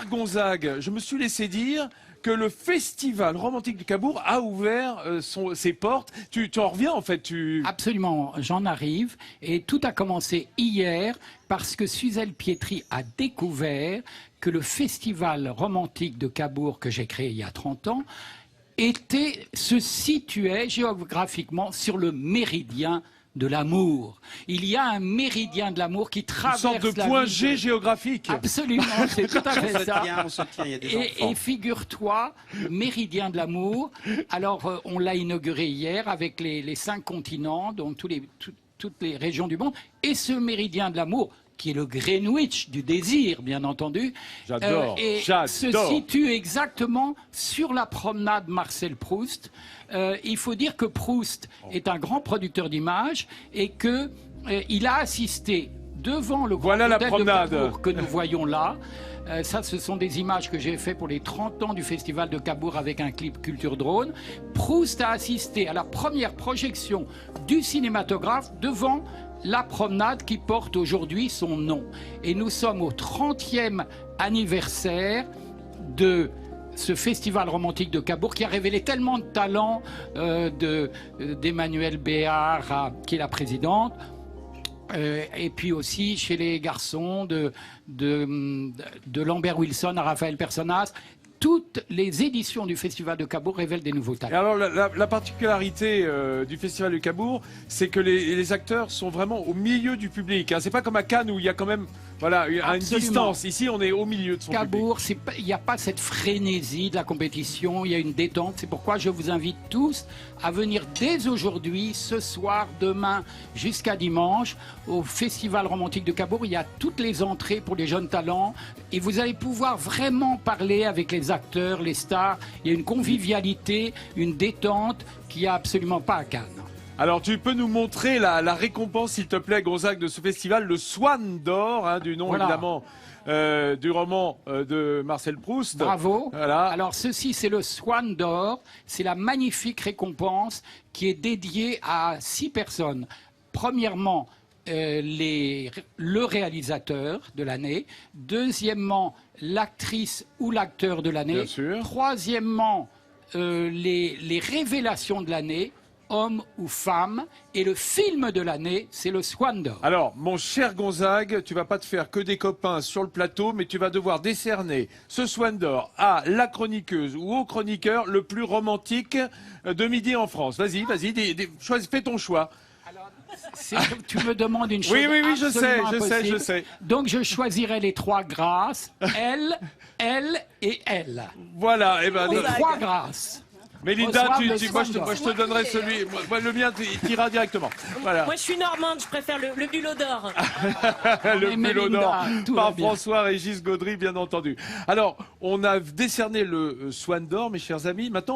cher Gonzague, je me suis laissé dire que le Festival romantique du Cabourg a ouvert ses portes. Tu en reviens en fait Absolument, j'en arrive. Et tout a commencé hier parce que Suzelle Pietri a découvert que le Festival romantique de Cabourg que j'ai créé il y a 30 ans se situait géographiquement sur le méridien de l'amour. Il y a un méridien de l'amour qui traverse une sorte de point G géographique. Absolument, c'est tout à fait ça. On se tient, il y a des enfants. Et figure-toi, méridien de l'amour. Alors, on l'a inauguré hier avec les 5 continents, donc toutes les régions du monde. Et ce méridien de l'amour, qui est le Greenwich du désir, bien entendu, se situe exactement sur la promenade Marcel Proust. Il faut dire que Proust est un grand producteur d'images et qu'il a assisté devant le grand hôtel de Cabourg que nous voyons là. Ça, ce sont des images que j'ai faites pour les 30 ans du Festival de Cabourg avec un clip Culture Drone. Proust a assisté à la première projection du cinématographe devant la promenade qui porte aujourd'hui son nom. Et nous sommes au 30e anniversaire de ce festival romantique de Cabourg qui a révélé tellement de talents d'Emmanuelle Béard, qui est la présidente, et puis aussi chez les garçons de Lambert Wilson à Raphaël Personnaz. Toutes les éditions du Festival de Cabourg révèlent des nouveaux talents. Et alors, la particularité du Festival de Cabourg, c'est que les acteurs sont vraiment au milieu du public. Hein. C'est pas comme à Cannes où il y a quand même une distance. Ici, on est au milieu de son Cabourg, public. il n'y a pas cette frénésie de la compétition, il y a une détente. C'est pourquoi je vous invite tous à venir dès aujourd'hui, ce soir, demain, jusqu'à dimanche, au Festival romantique de Cabourg. Il y a toutes les entrées pour les jeunes talents et vous allez pouvoir vraiment parler avec les acteurs, les stars. Il y a une convivialité, une détente qu'il n'y a absolument pas à Cannes. Alors, tu peux nous montrer la récompense, s'il te plaît, Gonzague, de ce festival, le Swan d'or, hein, du nom évidemment du roman de Marcel Proust. Bravo. Voilà. Alors, ceci, c'est le Swan d'or. C'est la magnifique récompense qui est dédiée à 6 personnes. Premièrement, le réalisateur de l'année. Deuxièmement, l'actrice ou l'acteur de l'année. Bien sûr. Troisièmement, les révélations de l'année, homme ou femme. Et le film de l'année, c'est le Swan d'or. Alors, mon cher Gonzague, tu vas pas te faire que des copains sur le plateau, mais tu vas devoir décerner ce Swan d'or à la chroniqueuse ou au chroniqueur le plus romantique de midi en France. Vas-y, fais ton choix. Tu me demandes une chose. Oui, je impossible. sais. Donc je choisirai les 3 grâces, elle et elle. Voilà, et Les 3 grâces. Mélinda, moi je te donnerai celui. Moi, le mien, il ira directement. Voilà. Moi, je suis normande, je préfère le bulot d'or. Le bulot d'or par François-Régis Gaudry, bien entendu. Alors, on a décerné le Swan d'or, mes chers amis. Maintenant,